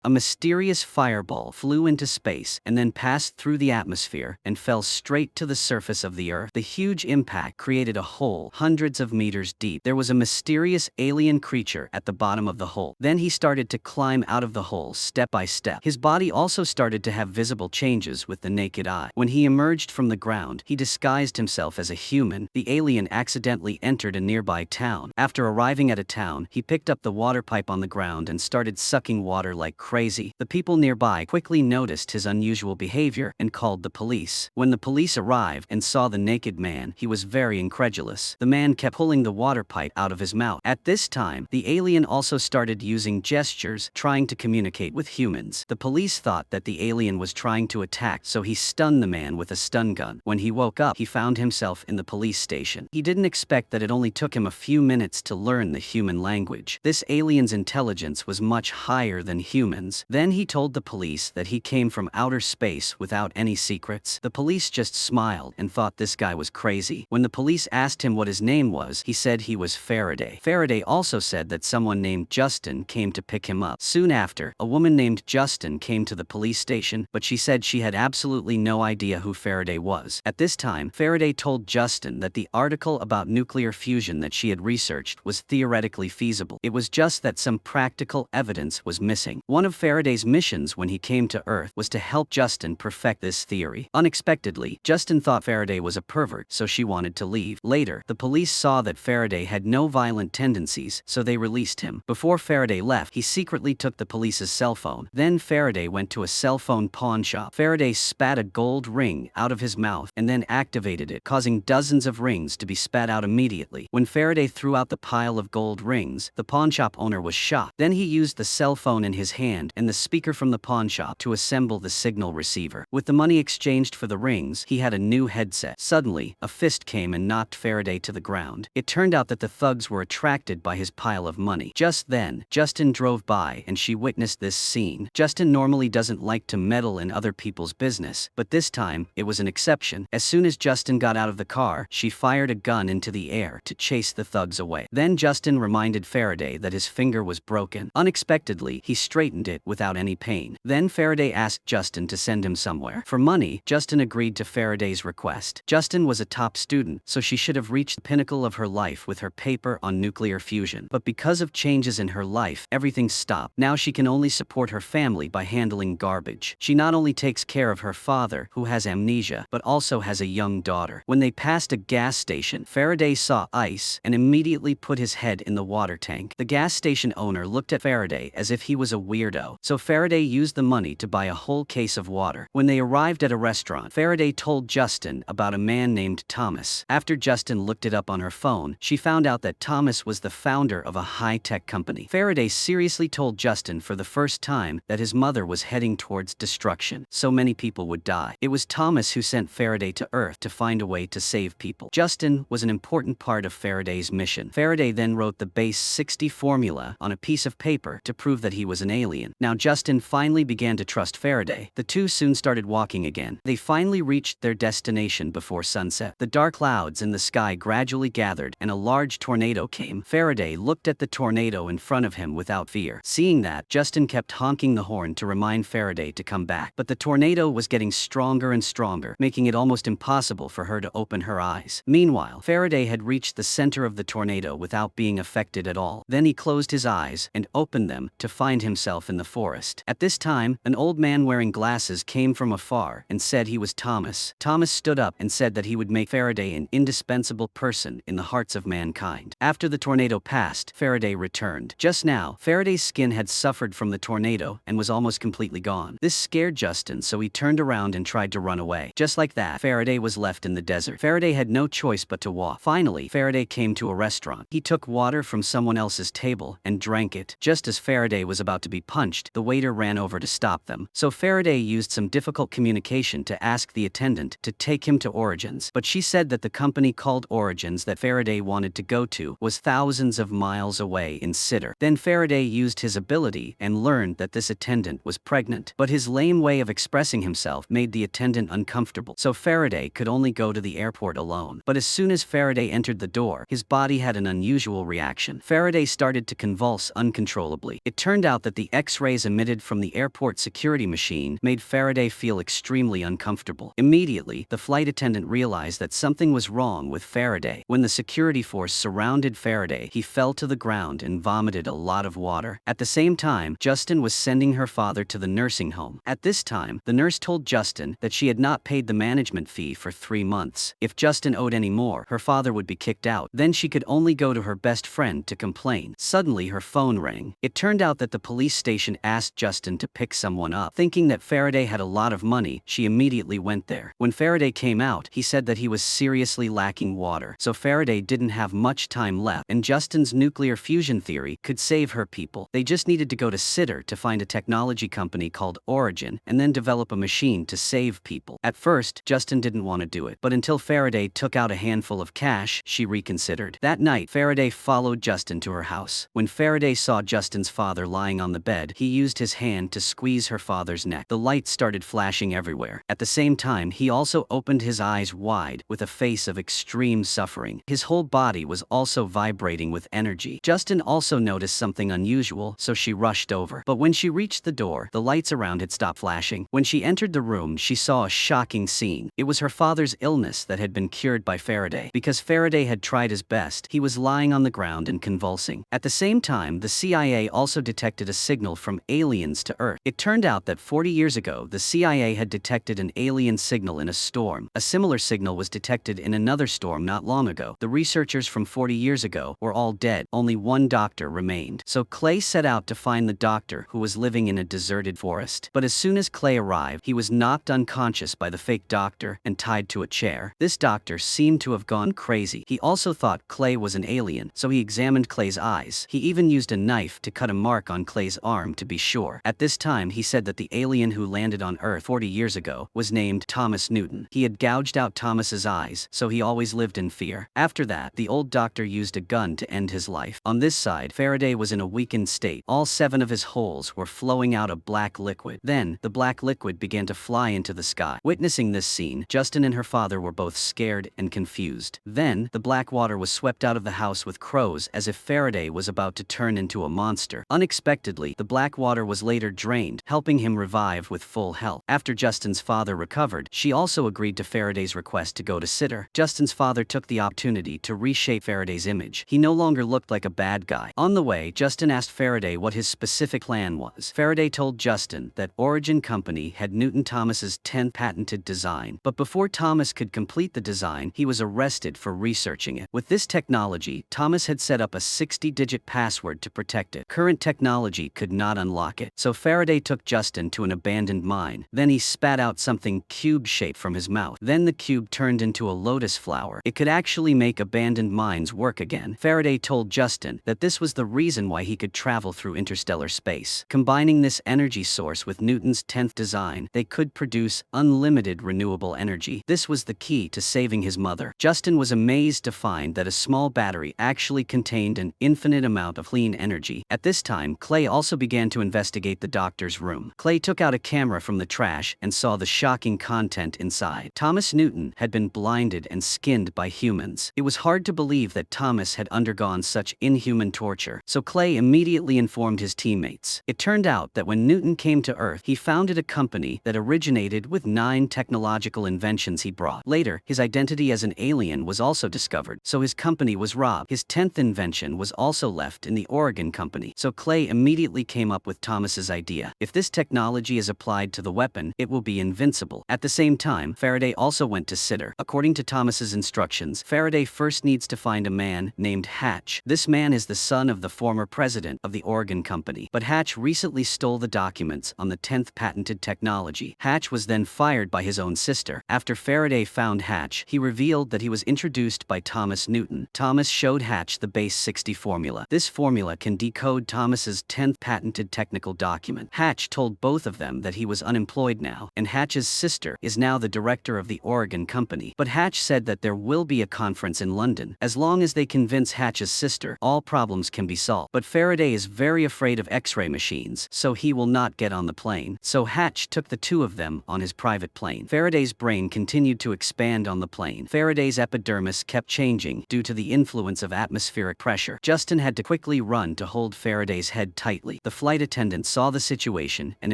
A mysterious fireball flew into space and then passed through the atmosphere and fell straight to the surface of the Earth. The huge impact created a hole hundreds of meters deep. There was a mysterious alien creature at the bottom of the hole. Then he started to climb out of the hole step by step. His body also started to have visible changes with the naked eye. When he emerged from the ground, he disguised himself as a human. The alien accidentally entered a nearby town. After arriving at a town, he picked up the water pipe on the ground and started sucking water like crazy. The people nearby quickly noticed his unusual behavior and called the police. When the police arrived and saw the naked man, he was very incredulous. The man kept pulling the water pipe out of his mouth. At this time, the alien also started using gestures, trying to communicate with humans. The police thought that the alien was trying to attack, so he stunned the man with a stun gun. When he woke up, he found himself in the police station. He didn't expect that it only took him a few minutes to learn the human language. This alien's intelligence was much higher than humans. Then he told the police that he came from outer space without any secrets. The police just smiled and thought this guy was crazy. When the police asked him what his name was, he said he was Faraday. Faraday also said that someone named Justin came to pick him up. Soon after, a woman named Justin came to the police station, but she said she had absolutely no idea who Faraday was. At this time, Faraday told Justin that the article about nuclear fusion that she had researched was theoretically feasible. It was just that some practical evidence was missing. One of Faraday's missions when he came to Earth was to help Justin perfect this theory. Unexpectedly, Justin thought Faraday was a pervert, so she wanted to leave. Later, the police saw that Faraday had no violent tendencies, so they released him. Before Faraday left, he secretly took the police's cell phone. Then Faraday went to a cell phone pawn shop. Faraday spat a gold ring out of his mouth and then activated it, causing dozens of rings to be spat out immediately. When Faraday threw out the pile of gold rings, the pawn shop owner was shocked. Then he used the cell phone in his hand and the speaker from the pawn shop to assemble the signal receiver. With the money exchanged for the rings, he had a new headset. Suddenly, a fist came and knocked Faraday to the ground. It turned out that the thugs were attracted by his pile of money. Just then, Justin drove by and she witnessed this scene. Justin normally doesn't like to meddle in other people's business, but this time, it was an exception. As soon as Justin got out of the car, she fired a gun into the air to chase the thugs away. Then Justin reminded Faraday that his finger was broken. Unexpectedly, he straightened it without any pain. Then Faraday asked Justin to send him somewhere. For money, Justin agreed to Faraday's request. Justin was a top student, so she should have reached the pinnacle of her life with her paper on nuclear fusion. But because of changes in her life, everything stopped. Now she can only support her family by handling garbage. She not only takes care of her father, who has amnesia, but also has a young daughter. When they passed a gas station, Faraday saw ice and immediately put his head in the water tank. The gas station owner looked at Faraday as if he was a weirdo, so Faraday used the money to buy a whole case of water. When they arrived at a restaurant, Faraday told Justin about a man named Thomas. After Justin looked it up on her phone, she found out that Thomas was the founder of a high-tech company. Faraday seriously told Justin for the first time that his mother was heading towards destruction. So many people would die. It was Thomas who sent Faraday to Earth to find a way to save people. Justin was an important part of Faraday's mission. Faraday then wrote the base 60 formula on a piece of paper to prove that he was an alien. Now Justin finally began to trust Faraday. The two soon started walking again. They finally reached their destination before sunset. The dark clouds in the sky gradually gathered and a large tornado came. Faraday looked at the tornado in front of him without fear. Seeing that, Justin kept honking the horn to remind Faraday to come back. But the tornado was getting stronger and stronger, making it almost impossible for her to open her eyes. Meanwhile, Faraday had reached the center of the tornado without being affected at all. Then he closed his eyes and opened them to find himself in the forest. At this time, an old man wearing glasses came from afar and said he was Thomas. Thomas stood up and said that he would make Faraday an indispensable person in the hearts of mankind. After the tornado passed, Faraday returned. Just now, Faraday's skin had suffered from the tornado and was almost completely gone. This scared Justin, so he turned around and tried to run away. Just like that, Faraday was left in the desert. Faraday had no choice but to walk. Finally, Faraday came to a restaurant. He took water from someone else's table and drank it. Just as Faraday was about to be punched, the waiter ran over to stop them. So Faraday used some difficult communication to ask the attendant to take him to Origins. But she said that the company called Origins that Faraday wanted to go to was thousands of miles away in Sitter. Then Faraday used his ability and learned that this attendant was pregnant. But his lame way of expressing himself made the attendant uncomfortable. So Faraday could only go to the airport alone. But as soon as Faraday entered the door, his body had an unusual reaction. Faraday started to convulse uncontrollably. It turned out that the X-rays emitted from the airport security machine made Faraday feel extremely uncomfortable. Immediately, the flight attendant realized that something was wrong with Faraday. When the security force surrounded Faraday, he fell to the ground and vomited a lot of water. At the same time, Justin was sending her father to the nursing home. At this time, the nurse told Justin that she had not paid the management fee for 3 months. If Justin owed any more, her father would be kicked out. Then she could only go to her best friend to complain. Suddenly, her phone rang. It turned out that the police station asked Justin to pick someone up. Thinking that Faraday had a lot of money, she immediately went there. When Faraday came out, he said that he was seriously lacking water, so Faraday didn't have much time left, and Justin's nuclear fusion theory could save her people. They just needed to go to Sitter to find a technology company called Origin, and then develop a machine to save people. At first, Justin didn't want to do it, but until Faraday took out a handful of cash, she reconsidered. That night, Faraday followed Justin to her house. When Faraday saw Justin's father lying on the bed, he used his hand to squeeze her father's neck. The lights started flashing everywhere. At the same time, he also opened his eyes wide, with a face of extreme suffering. His whole body was also vibrating with energy. Justin also noticed something unusual, so she rushed over. But when she reached the door, the lights around had stopped flashing. When she entered the room, she saw a shocking scene. It was her father's illness that had been cured by Faraday. Because Faraday had tried his best, he was lying on the ground and convulsing. At the same time, the CIA also detected a signal from aliens to Earth. It turned out that 40 years ago, the CIA had detected an alien signal in a storm. A similar signal was detected in another storm not long ago. The researchers from 40 years ago were all dead. Only one doctor remained. So Clay set out to find the doctor, who was living in a deserted forest. But as soon as Clay arrived, he was knocked unconscious by the fake doctor and tied to a chair. This doctor seemed to have gone crazy. He also thought Clay was an alien, so he examined Clay's eyes. He even used a knife to cut a mark on Clay's arm to be sure. At this time, he said that the alien who landed on Earth 40 years ago was named Thomas Newton. He had gouged out Thomas's eyes, so he always lived in fear. After that, the old doctor used a gun to end his life. On this side, Faraday was in a weakened state. All 7 of his holes were flowing out a black liquid. Then, the black liquid began to fly into the sky. Witnessing this scene, Justin and her father were both scared and confused. Then, the black water was swept out of the house with crows as if Faraday was about to turn into a monster. Unexpectedly, the black water was later drained, helping him revive with full health. After Justin's father recovered, she also agreed to Faraday's request to go to Sitter. Justin's father took the opportunity to reshape Faraday's image. He no longer looked like a bad guy. On the way, Justin asked Faraday what his specific plan was. Faraday told Justin that Origin Company had Newton Thomas's 10th patented design, but before Thomas could complete the design, he was arrested for researching it. With this technology, Thomas had set up a 60-digit password to protect it. Current technology could not unlock it, so Faraday took Justin to an abandoned mine. Then he spat out something cube-shaped from his mouth. Then the cube turned into a lotus flower. It could actually make abandoned mines work again. Faraday told Justin that this was the reason why he could travel through interstellar space. Combining this energy source with Newton's 10th design, they could produce unlimited renewable energy. This was the key to saving his mother. Justin was amazed to find that a small battery actually contained an infinite amount of clean energy. At this time, Clay also began to investigate the doctor's room. Clay took out a camera from the trash and saw the shocking content inside. Thomas Newton had been blinded and skinned by humans. It was hard to believe that Thomas had undergone such inhuman torture, so Clay immediately informed his teammates. It turned out that when Newton came to Earth, he founded a company that originated with 9 technological inventions he brought. Later, his identity as an alien was also discovered, so his company was robbed. His 10th invention was also left in the Oregon Company, so Clay immediately came up with Thomas's idea. If this technology is applied to the weapon, it will be invincible. At the same time, Faraday also went to Sitter. According to Thomas's instructions, Faraday first needs to find a man named Hatch. This man is the son of the former president of the Oregon Company, but Hatch recently stole the documents on the 10th patented technology. Hatch was then fired by his own sister. After Faraday found Hatch, he revealed that he was introduced by Thomas Newton. Thomas showed Hatch the base 60 formula. This formula can decode Thomas's 10th patented technical document. Hatch told both of them that he was unemployed now, and Hatch's sister is now the director of the Oregon Company. But Hatch said that there will be a conference in London. As long as they convince Hatch's sister, all problems can be solved. But Faraday is very afraid of X-ray machines, so he will not get on the plane. So Hatch took the 2 of them on his private plane. Faraday's brain continued to expand on the plane. Faraday's epidermis kept changing due to the influence of atmospheric pressure. Justin had to quickly run to hold Faraday's head tightly. The flight attendant saw the situation and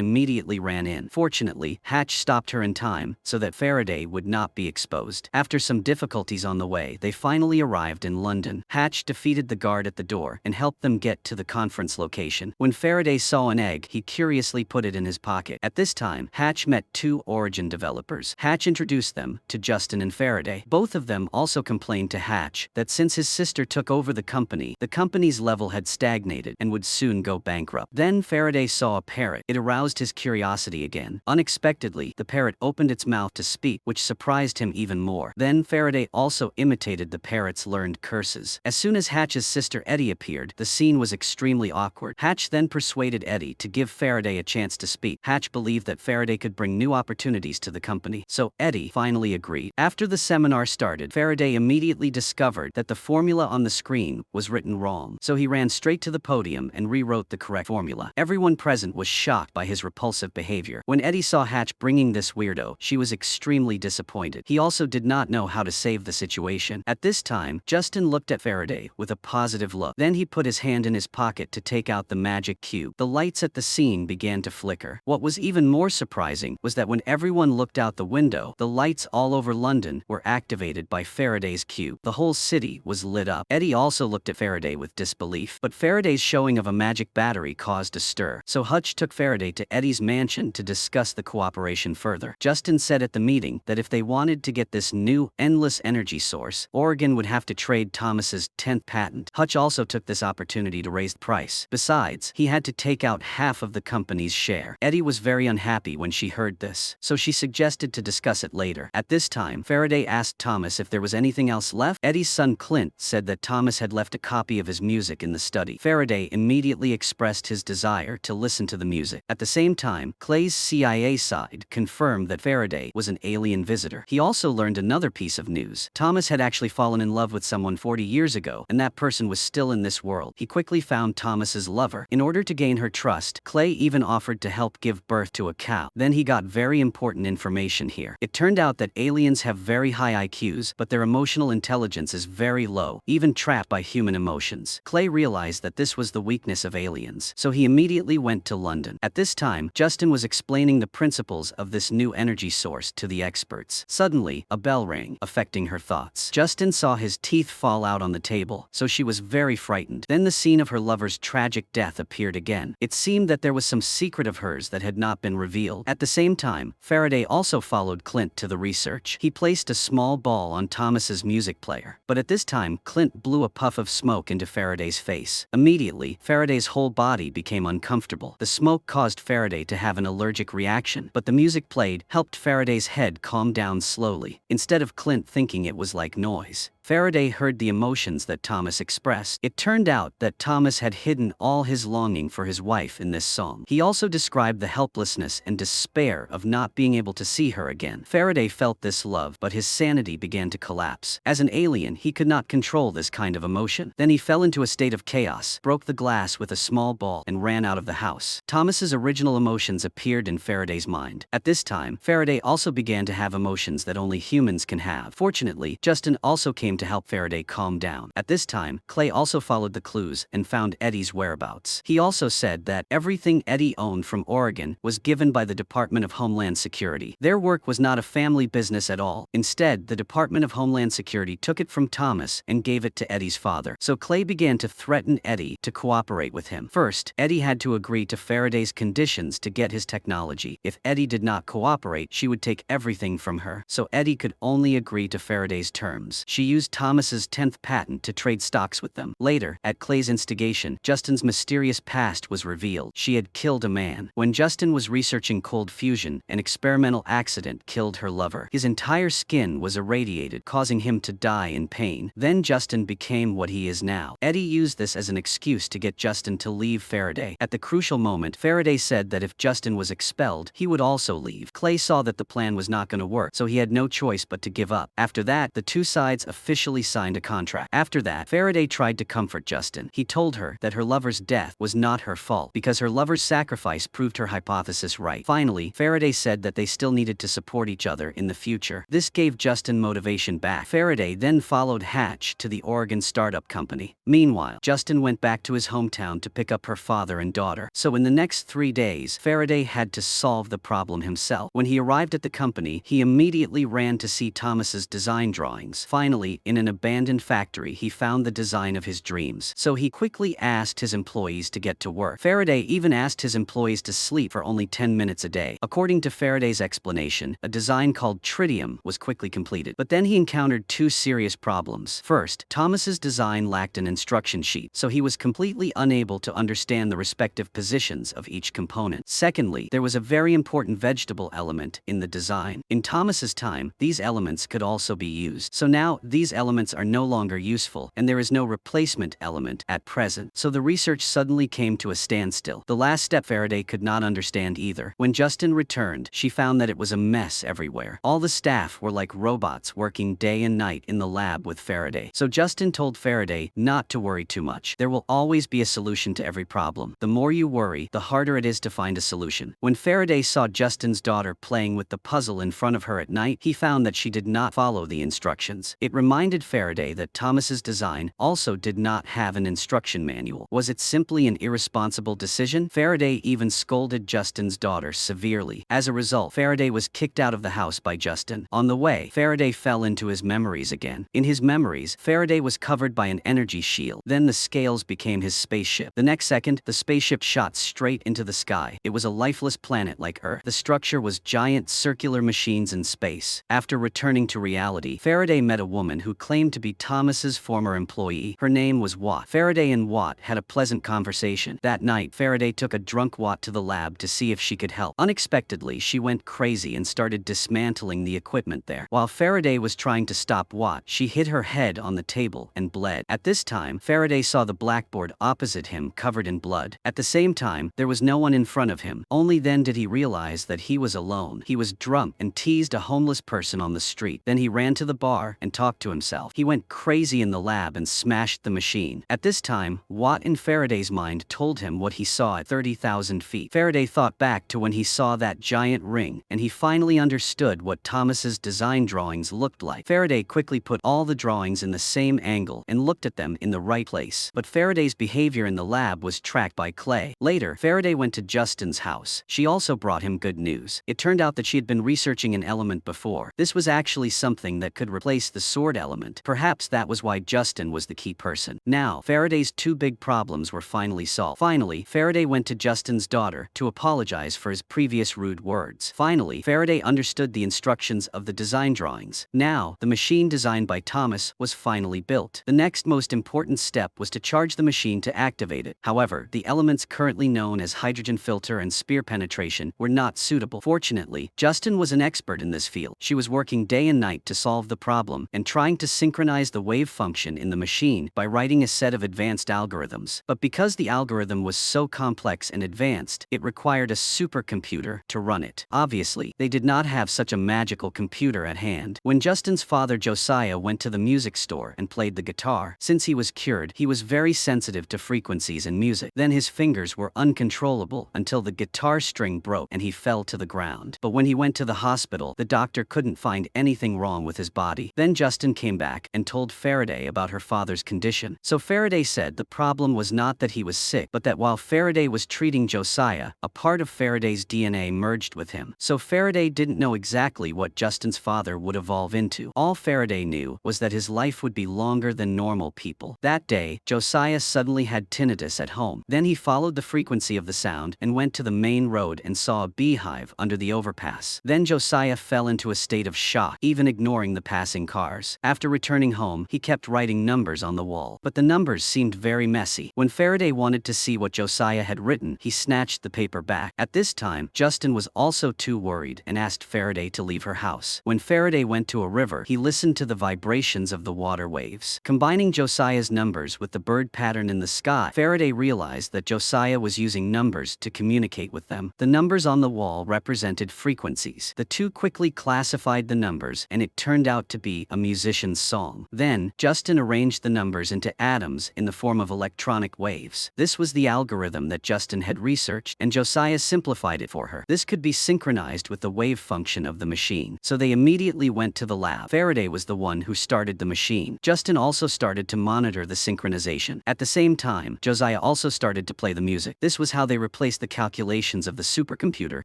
immediately ran in. Fortunately, Hatch stopped her in time so that Faraday would not be exposed. After some difficulties on the way, they finally arrived in London. Hatch defeated the guard at the door and helped them get to the conference location. When Faraday saw an egg, he curiously put it in his pocket. At this time, Hatch met two Origin developers. Hatch introduced them to Justin and Faraday. Both of them also complained to Hatch that since his sister took over the company's level had stagnated and would soon go bankrupt. Then Faraday saw a parrot. It aroused his curiosity again. Unexpectedly, the parrot opened its mouth to speak, which surprised him even more. Then Faraday also imitated the parrot's learned curses. As soon as Hatch's sister Eddie appeared, the scene was extremely awkward. Hatch then persuaded Eddie to give Faraday a chance to speak. Hatch believed that Faraday could bring new opportunities to the company, so Eddie finally agreed. After the seminar started, Faraday immediately discovered that the formula on the screen was written wrong, so he ran straight to the podium and rewrote the correct formula. Everyone present was shocked by his repulsive behavior. When Eddie saw Hatch bringing this weirdo, she was extremely disappointed. He also did not know how to save the situation. At this time, Justin looked at Faraday with a positive look. Then he put his hand in his pocket to take out the magic cube. The lights at the scene began to flicker. What was even more surprising was that when everyone looked out the window, the lights all over London were activated by Faraday's cube. The whole city was lit up. Eddie also looked at Faraday with disbelief, but Faraday's showing of a magic battery caused a stir. So Hutch took Faraday to Eddie's mansion to discuss the cooperation further. Justin said at the meeting that if they wanted to get this new, endless energy source, Oregon would have to trade Thomas's 10th patent. Hutch also took this opportunity to raise the price. Besides, he had to take out half of the company's share. Eddie was very unhappy when she heard this, so she suggested to discuss it later. At this time, Faraday asked Thomas if there was anything else left. Eddie's son Clint said that Thomas had left a copy of his music in the study. Faraday immediately expressed his desire to listen to the music. At the same time, Clay's CIA side confirmed that Faraday was an alien visitor. He also learned another piece of news. Thomas had actually fallen in love with someone 40 years ago, and that person was still in this world. He quickly found Thomas's lover. In order to gain her trust, Clay even offered to help give birth to a cow. Then he got very important information here. It turned out that aliens have very high IQs, but their emotional intelligence is very low, even trapped by human emotions. Clay realized that this was the weakness of aliens, so he immediately went to London. At this time, Justin was explaining the principles of this new energy source to the experts. Suddenly, a bell rang, affecting her thoughts. Justin saw his teeth fall out on the table, so she was very frightened. Then the scene of her lover's tragic death appeared again. It seemed that there was some secret of hers that had not been revealed. At the same time, Faraday also followed Clint to the research. He placed a small ball on Thomas's music player, but at this time, Clint blew a puff of smoke into Faraday's face. Immediately, Faraday's whole body became uncomfortable. The smoke caused Faraday to have an allergic reaction, but the music played helped Faraday's head calm down slowly, instead of Clint thinking it was like noise. Faraday heard the emotions that Thomas expressed. It turned out that Thomas had hidden all his longing for his wife in this song. He also described the helplessness and despair of not being able to see her again. Faraday felt this love, but his sanity began to collapse. As an alien, he could not control this kind of emotion. Then he fell into a state of chaos, broke the glass with a small ball, and ran out of the house. Thomas's original emotions appeared in Faraday's mind. At this time, Faraday also began to have emotions that only humans can have. Fortunately, Justin also came to help Faraday calm down. At this time, Clay also followed the clues and found Eddie's whereabouts. He also said that everything Eddie owned from Oregon was given by the Department of Homeland Security. Their work was not a family business at all. Instead, the Department of Homeland Security took it from Thomas and gave it to Eddie's father. So Clay began to threaten Eddie to cooperate with him. First, Eddie had to agree to Faraday's conditions to get his technology. If Eddie did not cooperate, she would take everything from her. So Eddie could only agree to Faraday's terms. She used Thomas's 10th patent to trade stocks with them. Later, at Clay's instigation, Justin's mysterious past was revealed. She had killed a man. When Justin was researching cold fusion, an experimental accident killed her lover. His entire skin was irradiated, causing him to die in pain. Then Justin became what he is now. Eddie used this as an excuse to get Justin to leave Faraday. At the crucial moment, Faraday said that if Justin was expelled, he would also leave. Clay saw that the plan was not going to work, so he had no choice but to give up. After that, the two sides officially signed a contract. After that, Faraday tried to comfort Justin. He told her that her lover's death was not her fault because her lover's sacrifice proved her hypothesis right. Finally, Faraday said that they still needed to support each other in the future. This gave Justin motivation back. Faraday then followed Hatch to the Oregon startup company. Meanwhile, Justin went back to his hometown to pick up her father and daughter. So in the next 3 days, Faraday had to solve the problem himself. When he arrived at the company, he immediately ran to see Thomas's design drawings. Finally, in an abandoned factory, he found the design of his dreams. So he quickly asked his employees to get to work. Faraday even asked his employees to sleep for only 10 minutes a day. According to Faraday's explanation, a design called tritium was quickly completed. But then he encountered 2 serious problems. First, Thomas's design lacked an instruction sheet, so he was completely unable to understand the respective positions of each component. Secondly, there was a very important vegetable element in the design. In Thomas's time, these elements could also be used. So now, these elements are no longer useful, and there is no replacement element at present. So the research suddenly came to a standstill. The last step Faraday could not understand either. When Justin returned, she found that it was a mess everywhere. All the staff were like robots working day and night in the lab with Faraday. So Justin told Faraday not to worry too much. There will always be a solution to every problem. The more you worry, the harder it is to find a solution. When Faraday saw Justin's daughter playing with the puzzle in front of her at night, he found that she did not follow the instructions. It reminded Faraday that Thomas's design also did not have an instruction manual. Was it simply an irresponsible decision? Faraday even scolded Justin's daughter severely. As a result, Faraday was kicked out of the house by Justin. On the way, Faraday fell into his memories again. In his memories, Faraday was covered by an energy shield. Then the scales became his spaceship. The next second, the spaceship shot straight into the sky. It was a lifeless planet like Earth. The structure was giant circular machines in space. After returning to reality, Faraday met a woman who claimed to be Thomas's former employee. Her name was Watt. Faraday and Watt had a pleasant conversation. That night, Faraday took a drunk Watt to the lab to see if she could help. Unexpectedly, she went crazy and started dismantling the equipment there. While Faraday was trying to stop Watt, she hit her head on the table and bled. At this time, Faraday saw the blackboard opposite him covered in blood. At the same time, there was no one in front of him. Only then did he realize that he was alone. He was drunk and teased a homeless person on the street. Then he ran to the bar and talked to himself. He went crazy in the lab and smashed the machine. At this time, Watt in Faraday's mind told him what he saw at 30,000 feet. Faraday thought back to when he saw that giant ring, and he finally understood what Thomas's design drawings looked like. Faraday quickly put all the drawings in the same angle and looked at them in the right place. But Faraday's behavior in the lab was tracked by Clay. Later, Faraday went to Justin's house. She also brought him good news. It turned out that she had been researching an element before. This was actually something that could replace the sword element. Perhaps that was why Justin was the key person. Now, Faraday's 2 big problems were finally solved. Finally, Faraday went to Justin's daughter to apologize for his previous rude words. Finally, Faraday understood the instructions of the design drawings. Now, the machine designed by Thomas was finally built. The next most important step was to charge the machine to activate it. However, the elements currently known as hydrogen filter and spear penetration were not suitable. Fortunately, Justin was an expert in this field. She was working day and night to solve the problem and trying to synchronize the wave function in the machine by writing a set of advanced algorithms. But because the algorithm was so complex and advanced, it required a supercomputer to run it. Obviously, they did not have such a magical computer at hand. When Justin's father Josiah went to the music store and played the guitar, since he was cured, he was very sensitive to frequencies in music. Then his fingers were uncontrollable until the guitar string broke and he fell to the ground. But when he went to the hospital, the doctor couldn't find anything wrong with his body. Then Justin came back and told Faraday about her father's condition. So Faraday said the problem was not that he was sick, but that while Faraday was treating Josiah, a part of Faraday's DNA merged with him. So Faraday didn't know exactly what Justin's father would evolve into. All Faraday knew was that his life would be longer than normal people. That day, Josiah suddenly had tinnitus at home. Then he followed the frequency of the sound and went to the main road and saw a beehive under the overpass. Then Josiah fell into a state of shock, even ignoring the passing cars. After returning home, he kept writing numbers on the wall, but the numbers seemed very messy. When Faraday wanted to see what Josiah had written, he snatched the paper back. At this time, Justin was also too worried and asked Faraday to leave her house. When Faraday went to a river, he listened to the vibrations of the water waves. Combining Josiah's numbers with the bird pattern in the sky, Faraday realized that Josiah was using numbers to communicate with them. The numbers on the wall represented frequencies. The two quickly classified the numbers, and it turned out to be a musician. magician's song. Then, Justin arranged the numbers into atoms in the form of electronic waves. This was the algorithm that Justin had researched, and Josiah simplified it for her. This could be synchronized with the wave function of the machine. So they immediately went to the lab. Faraday was the one who started the machine. Justin also started to monitor the synchronization. At the same time, Josiah also started to play the music. This was how they replaced the calculations of the supercomputer,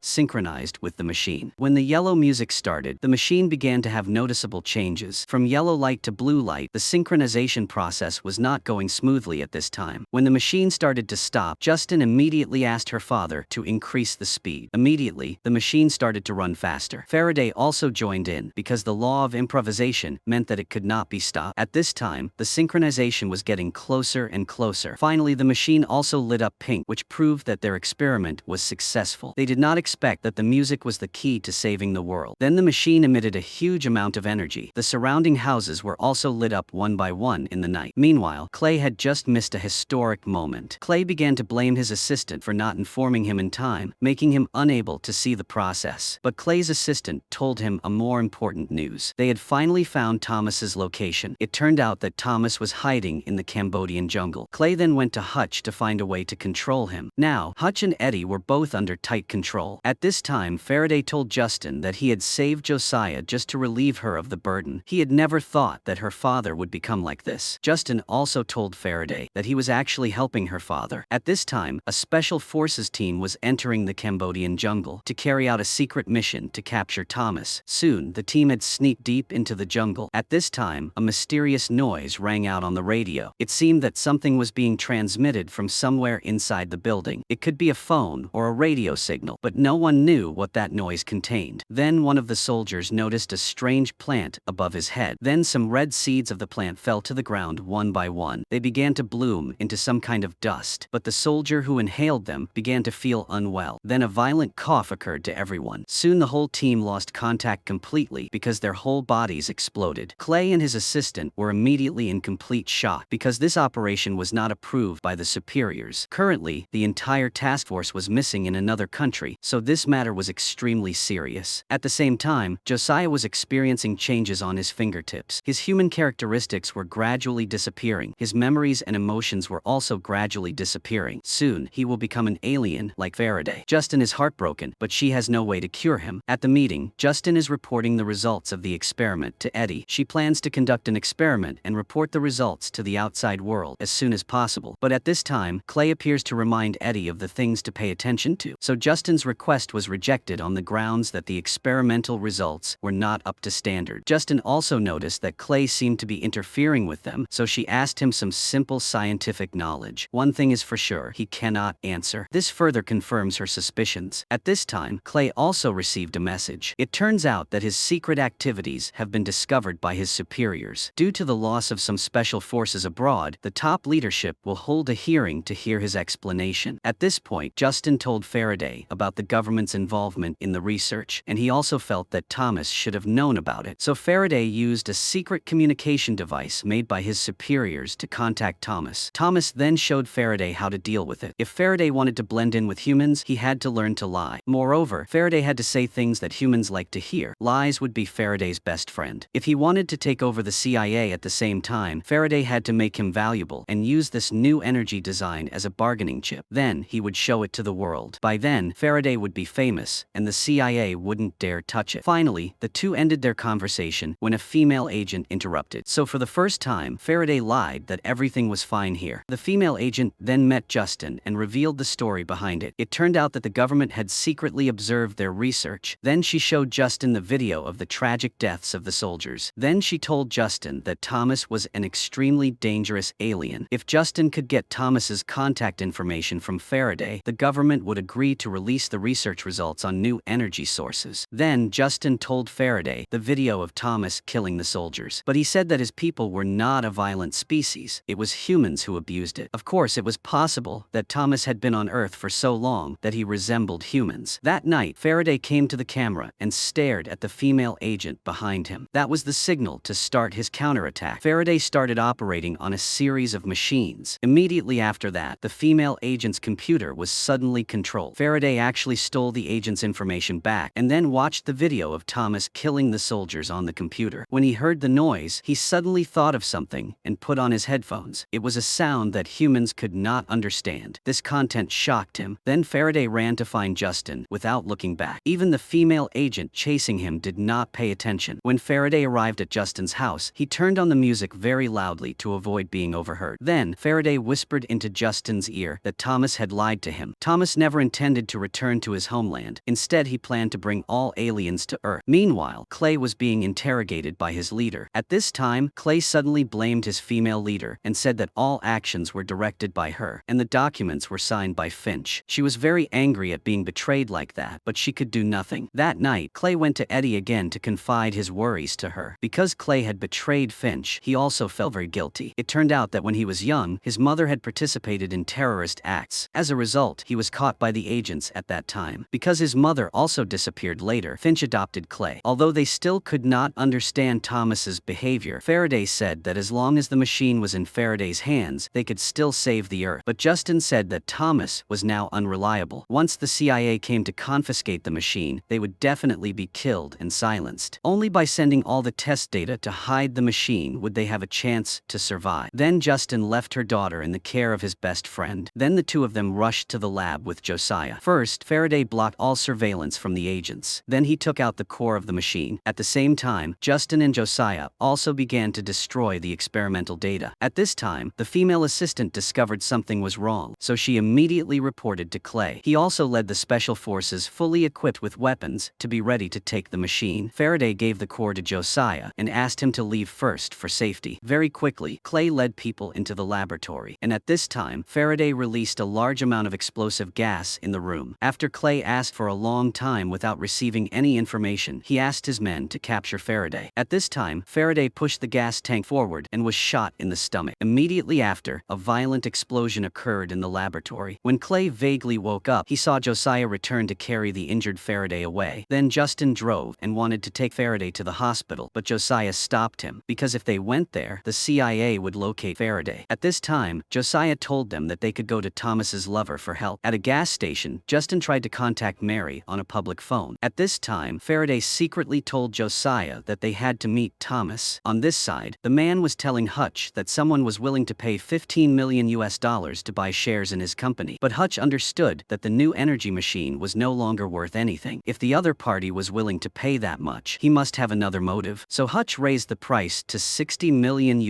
synchronized with the machine. When the yellow music started, the machine began to have noticeable changes. From yellow light to blue light, the synchronization process was not going smoothly at this time. When the machine started to stop, Justin immediately asked her father to increase the speed. Immediately, the machine started to run faster. Faraday also joined in, because the law of improvisation meant that it could not be stopped. At this time, the synchronization was getting closer and closer. Finally, the machine also lit up pink, which proved that their experiment was successful. They did not expect that the music was the key to saving the world. Then the machine emitted a huge amount of energy. The surrounding houses were also lit up one by one in the night. Meanwhile, Clay had just missed a historic moment. Clay began to blame his assistant for not informing him in time, making him unable to see the process. But Clay's assistant told him a more important news. They had finally found Thomas's location. It turned out that Thomas was hiding in the Cambodian jungle. Clay then went to Hutch to find a way to control him. Now, Hutch and Eddie were both under tight control. At this time, Faraday told Justin that he had saved Josiah just to relieve her of the burden. He had never thought that her father would become like this. Justin also told Faraday that he was actually helping her father. At this time, a special forces team was entering the Cambodian jungle to carry out a secret mission to capture Thomas. Soon, the team had sneaked deep into the jungle. At this time, a mysterious noise rang out on the radio. It seemed that something was being transmitted from somewhere inside the building. It could be a phone or a radio signal, but no one knew what that noise contained. Then one of the soldiers noticed a strange plant above his head. Then some red seeds of the plant fell to the ground one by one. They began to bloom into some kind of dust, but the soldier who inhaled them began to feel unwell. Then a violent cough occurred to everyone. Soon the whole team lost contact completely because their whole bodies exploded. Clay and his assistant were immediately in complete shock because this operation was not approved by the superiors. Currently, the entire task force was missing in another country, so this matter was extremely serious. At the same time, Josiah was experiencing changes on his fingertips. His human characteristics were gradually disappearing. His memories and emotions were also gradually disappearing. Soon, he will become an alien like Faraday. Justin is heartbroken, but she has no way to cure him. At the meeting, Justin is reporting the results of the experiment to Eddie. She plans to conduct an experiment and report the results to the outside world as soon as possible. But at this time, Clay appears to remind Eddie of the things to pay attention to. So Justin's request was rejected on the grounds that the experimental results were not up to standard. Justin also noticed that Clay seemed to be interfering with them, so she asked him some simple scientific knowledge. One thing is for sure, he cannot answer. This further confirms her suspicions. At this time, Clay also received a message. It turns out that his secret activities have been discovered by his superiors. Due to the loss of some special forces abroad, the top leadership will hold a hearing to hear his explanation. At this point, Justin told Faraday about the government's involvement in the research, and he also felt that Thomas should have known about it. So Faraday used a secret communication device made by his superiors to contact Thomas. Thomas then showed Faraday how to deal with it. If Faraday wanted to blend in with humans, he had to learn to lie. Moreover, Faraday had to say things that humans like to hear. Lies would be Faraday's best friend. If he wanted to take over the CIA at the same time, Faraday had to make him valuable and use this new energy design as a bargaining chip. Then he would show it to the world. By then, Faraday would be famous, and the CIA wouldn't dare touch it. Finally, the two ended their conversation when a female agent interrupted. So for the first time, Faraday lied that everything was fine here. The female agent then met Justin and revealed the story behind it. It turned out that the government had secretly observed their research. Then she showed Justin the video of the tragic deaths of the soldiers. Then she told Justin that Thomas was an extremely dangerous alien. If Justin could get Thomas's contact information from Faraday, the government would agree to release the research results on new energy sources. Then Justin told Faraday the video of Thomas killing the soldiers. But he said that his people were not a violent species. It was humans who abused it. Of course, it was possible that Thomas had been on Earth for so long that he resembled humans. That night, Faraday came to the camera and stared at the female agent behind him. That was the signal to start his counterattack. Faraday started operating on a series of machines. Immediately after that, the female agent's computer was suddenly controlled. Faraday actually stole the agent's information back and then watched the video of Thomas killing the soldiers on the computer. When he heard the noise, he suddenly thought of something and put on his headphones. It was a sound that humans could not understand. This content shocked him. Then Faraday ran to find Justin without looking back. Even the female agent chasing him did not pay attention. When Faraday arrived at Justin's house, he turned on the music very loudly to avoid being overheard. Then Faraday whispered into Justin's ear that Thomas had lied to him. Thomas never intended to return to his homeland. Instead, he planned to bring all aliens to Earth. Meanwhile, Clay was being interrogated by his leader. At this time, Clay suddenly blamed his female leader and said that all actions were directed by her, and the documents were signed by Finch. She was very angry at being betrayed like that, but she could do nothing. That night, Clay went to Eddie again to confide his worries to her. Because Clay had betrayed Finch, he also felt very guilty. It turned out that when he was young, his mother had participated in terrorist acts. As a result, he was caught by the agents at that time. Because his mother also disappeared later, Finch adopted Clay. Although they still could not understand Thomas's behavior, Faraday said that as long as the machine was in Faraday's hands, they could still save the Earth. But Justin said that Thomas was now unreliable. Once the CIA came to confiscate the machine, they would definitely be killed and silenced. Only by sending all the test data to hide the machine would they have a chance to survive. Then Justin left her daughter in the care of his best friend. Then the two of them rushed to the lab with Josiah. First, Faraday blocked all surveillance from the agents. Then he took out the core of the machine. At the same time, Justin and Josiah also began to destroy the experimental data. At this time, the female assistant discovered something was wrong, so she immediately reported to Clay. He also led the special forces fully equipped with weapons to be ready to take the machine. Faraday gave the core to Josiah and asked him to leave first for safety. Very quickly, Clay led people into the laboratory, and at this time, Faraday released a large amount of explosive gas in the room. After Clay asked for a long time without receiving any information, he asked his men to capture Faraday. At this time, Faraday pushed the gas tank forward and was shot in the stomach. Immediately after, a violent explosion occurred in the laboratory. When Clay vaguely woke up, he saw Josiah return to carry the injured Faraday away. Then Justin drove and wanted to take Faraday to the hospital, but Josiah stopped him, because if they went there, the CIA would locate Faraday. At this time, Josiah told them that they could go to Thomas's lover for help. At a gas station, Justin tried to contact Mary on a public phone. At this time, Faraday secretly told Josiah that they had to meet Thomas. On this side, the man was telling Hutch that someone was willing to pay $15 million to buy shares in his company. But Hutch understood that the new energy machine was no longer worth anything. If the other party was willing to pay that much, he must have another motive. So Hutch raised the price to $60 million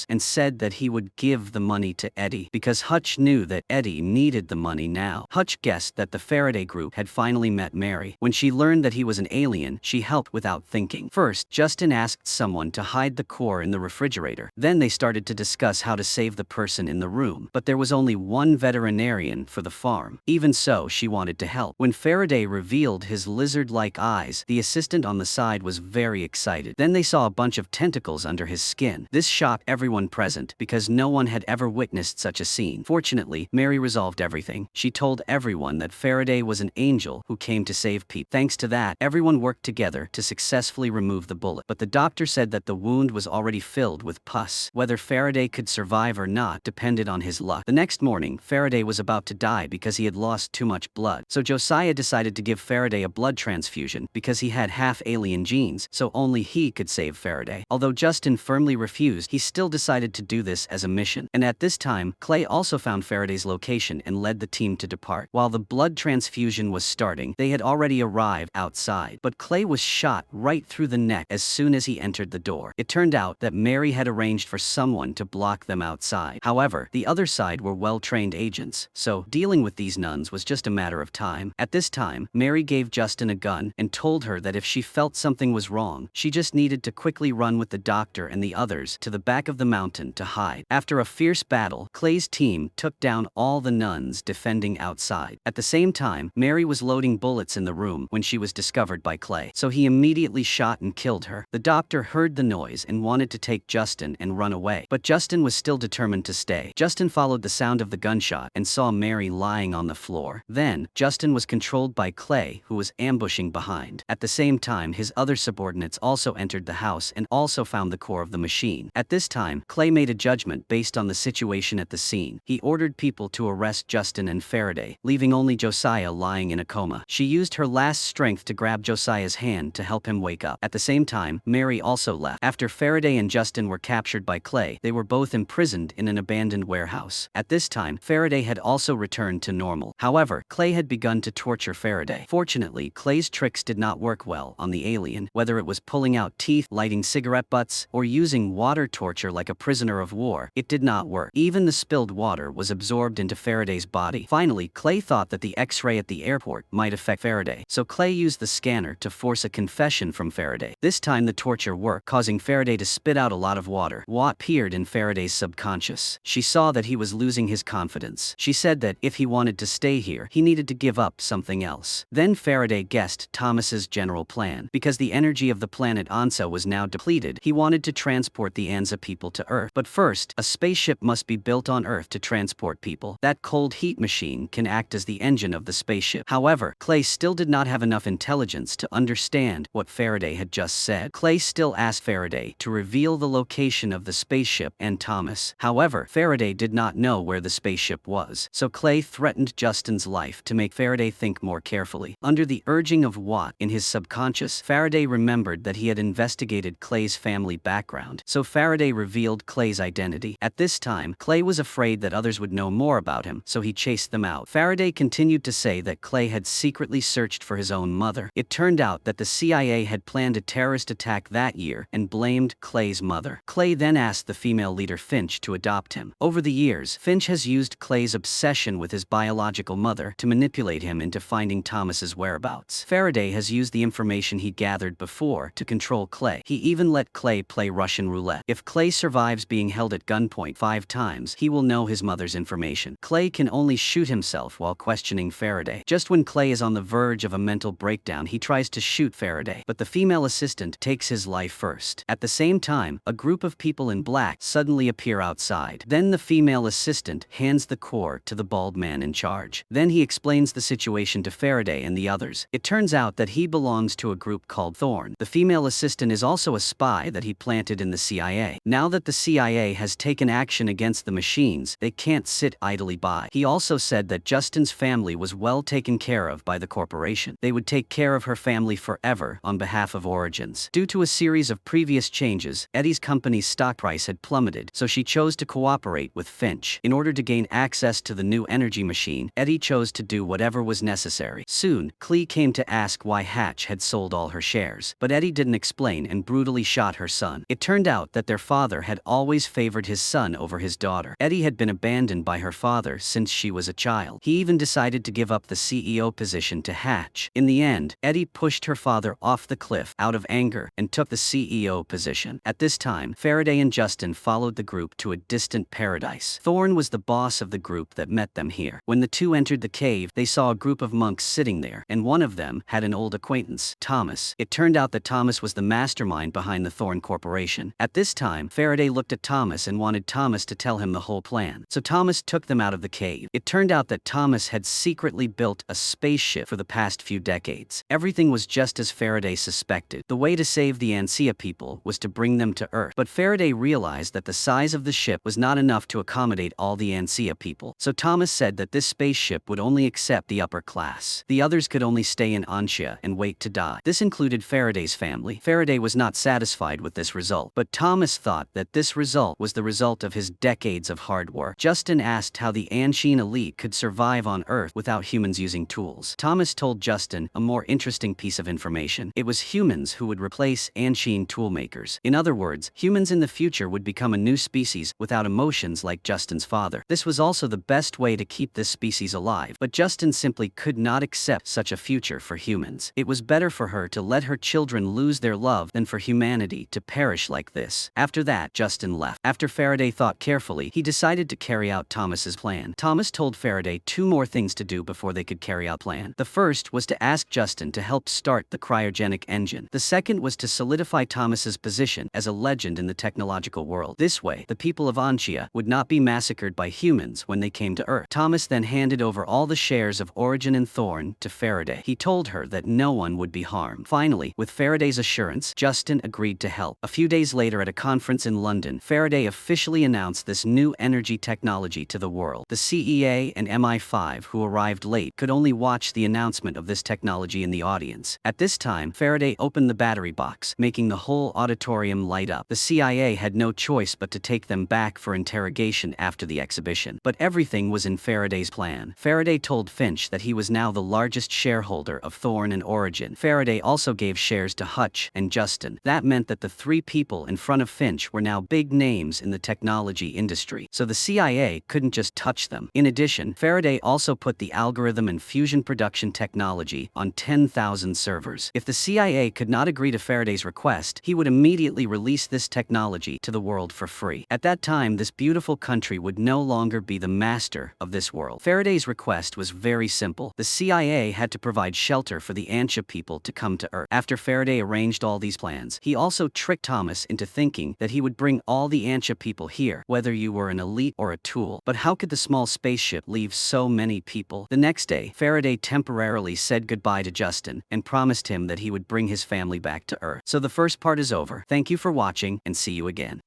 and said that he would give the money to Eddie, because Hutch knew that Eddie needed the money now. Hutch guessed that the Faraday group had finally met Mary. When she learned that he was an alien, she helped without thinking. First, Justin asked someone to hide the core in the refrigerator. Then they started to discuss how to save the person in the room. But there was only one veterinarian for the farm. Even so, she wanted to help. When Faraday revealed his lizard-like eyes, the assistant on the side was very excited. Then they saw a bunch of tentacles under his skin. This shocked everyone present, because no one had ever witnessed such a scene. Fortunately, Mary resolved everything. She told everyone that Faraday was an angel who came to save people. Thanks to that, everyone worked together to successfully remove the bullet. But the doctor said that the wound was already filled with pus. Whether Faraday could survive or not depended on his luck. The next morning, Faraday was about to die because he had lost too much blood. So Josiah decided to give Faraday a blood transfusion because he had half-alien genes, so only he could save Faraday. Although Justin firmly refused, he still decided to do this as a mission. And at this time, Clay also found Faraday's location and led the team to depart. While the blood transfusion was starting, they had already arrived outside. But Clay was shot right through the neck as soon as he entered the door. It turned out that Mary had arranged for someone to block them outside. However, the other side were well-trained agents, so dealing with these nuns was just a matter of time. At this time, Mary gave Justin a gun and told her that if she felt something was wrong, she just needed to quickly run with the doctor and the others to the back of the mountain to hide. After a fierce battle, Clay's team took down all the nuns defending outside. At the same time, Mary was loading bullets in the room when she was discovered by Clay, so he immediately shot and killed her. The doctor heard the noise and wanted to take Justin and run away, but Justin was still determined to stay. Justin followed the sound of the gunshot and saw Mary lying on the floor. Then, Justin was controlled by Clay, who was ambushing behind. At the same time, his other subordinates also entered the house and also found the core of the machine. At this time, Clay made a judgment based on the situation at the scene. He ordered people to arrest Justin and Faraday, leaving only Josiah lying in a coma. She used her last strength to grab Josiah's hand to help him wake up. At the same time, Mary also left. After Faraday and Justin were captured by Clay, they were both imprisoned in an abandoned warehouse. At this time, Faraday had also returned to normal. However, Clay had begun to torture Faraday. Fortunately, Clay's tricks did not work well on the alien, whether it was pulling out teeth, lighting cigarette butts, or using water torture like a prisoner of war. It did not work. Even the spilled water was absorbed into Faraday's body. Finally, Clay thought that the X-ray at the airport might affect Faraday, so Clay used the scanner to force a confession from Faraday. This time the torture worked, causing Faraday to spit out a lot of water. What appeared in Faraday's subconscious? She saw that he was losing his confidence. She said that if he wanted to stay here, he needed to give up something else. Then Faraday guessed Thomas's general plan. Because the energy of the planet Ansa was now depleted, he wanted to transport the Ansa people to Earth. But first, a spaceship must be built on Earth to transport people. That cold heat machine can act as the engine of the spaceship. However, Clay still did not have enough intelligence to understand what Faraday had just said. Clay still asked Faraday to reveal the location of the spaceship and Thomas. However, Faraday did not know where the spaceship was, so Clay threatened Justin's life to make Faraday think more carefully. Under the urging of Watt in his subconscious, Faraday remembered that he had investigated Clay's family background, so Faraday revealed Clay's identity. At this time, Clay was afraid that others would know more about him, so he chased them out. Faraday continued to say that Clay had secretly searched for his own mother. It turned out that the CIA had planned a terrorist attack that year and blamed Clay's mother. Clay then asked the female leader Finch to adopt him. Over the years, Finch has used Clay's obsession with his biological mother to manipulate him into finding Thomas's whereabouts. Faraday has used the information he gathered before to control Clay. He even let Clay play Russian roulette. If Clay survives being held at gunpoint 5 times, he will know his mother's information. Clay can only shoot himself while questioning Faraday. Just when Clay is on the verge of a mental breakdown, he tries to shoot Faraday, but the female assistant takes his life first. At the same time, a group of people in black suddenly appear outside. Then the female assistant hands the core to the bald man in charge. Then he explains the situation to Faraday and the others. It turns out that he belongs to a group called Thorn. The female assistant is also a spy that he planted in the CIA. Now that the CIA has taken action against the machines, they can't sit idly by. He also said that Justin's family was well taken care of by the corporation. They would take care of her family forever on behalf of Origins. Due to a series of previous changes, Eddie's company's stock price had plummeted, so she chose to cooperate with Finch. In order to gain access to the new energy machine, Eddie chose to do whatever was necessary. Soon, Clee came to ask why Hatch had sold all her shares, but Eddie didn't explain and brutally shot her son. It turned out that their father had always favored his son over his daughter. Eddie had been abandoned by her father since she was a child. He even decided to give up the CEO position to Hatch. In the end, Eddie pushed her father off the cliff out of anger and took the CEO position. At this time, Faraday and Justin followed the group to a distant paradise. Thorn was the boss of the group that met them here. When the two entered the cave, they saw a group of monks sitting there, and one of them had an old acquaintance, Thomas. It turned out that Thomas was the mastermind behind the Thorn Corporation. At this time, Faraday looked at Thomas and wanted Thomas to tell him the whole plan. So Thomas took them out of the cave. It turned out that Thomas had secretly built a spaceship for the past few decades. Everything was just as Faraday suspected. The way to save the Ansia people was to bring them to Earth. But Faraday realized that the size of the ship was not enough to accommodate all the Ansia people. So Thomas said that this spaceship would only accept the upper class. The others could only stay in Ansia and wait to die. This included Faraday's family. Faraday was not satisfied with this result, but Thomas thought that this result was the result of his decades of hard work. Justin asked how the Anshin elite could survive on Earth without humans using tools. Thomas told Justin a more interesting piece of information. It was humans who would replace Anshin toolmakers. In other words, humans in the future would become a new species without emotions like Justin's father. This was also the best way to keep this species alive, but Justin simply could not accept such a future for humans. It was better for her to let her children lose their love than for humanity to perish like this. After that, Justin left. After Faraday thought carefully, he decided to carry out Thomas's plan. Thomas told Faraday 2 more things to do before they could carry out the plan. The first was to ask Justin to help start the cryogenic engine. The second was to solidify Thomas's position as a legend in the technological world. This way, the people of Ansia would not be massacred by humans when they came to Earth. Thomas then handed over all the shares of Origin and Thorn to Faraday. He told her that no one would be harmed. Finally, with Faraday's assurance, Justin agreed to help. A few days later at a conference in London, Faraday officially announced this new energy technology to the world. The CEA and MI5, who arrived late, could only watch the announcement of this technology in the audience. At this time, Faraday opened the battery box. fireworks, making the whole auditorium light up. The CIA had no choice but to take them back for interrogation after the exhibition. But everything was in Faraday's plan. Faraday told Finch that he was now the largest shareholder of Thorn and Origin. Faraday also gave shares to Hutch and Justin. That meant that the three people in front of Finch were now big names in the technology industry, so the CIA couldn't just touch them. In addition, Faraday also put the algorithm and fusion production technology on 10,000 servers. If the CIA could not agree to Faraday's request, he would immediately release this technology to the world for free. At that time, this beautiful country would no longer be the master of this world. Faraday's request was very simple. The CIA had to provide shelter for the Ansha people to come to Earth. After Faraday arranged all these plans, he also tricked Thomas into thinking that he would bring all the Ansha people here, whether you were an elite or a tool. But how could the small spaceship leave so many people? The next day, Faraday temporarily said goodbye to Justin and promised him that he would bring his family back to Earth. So the first part is over. Thank you for watching and see you again.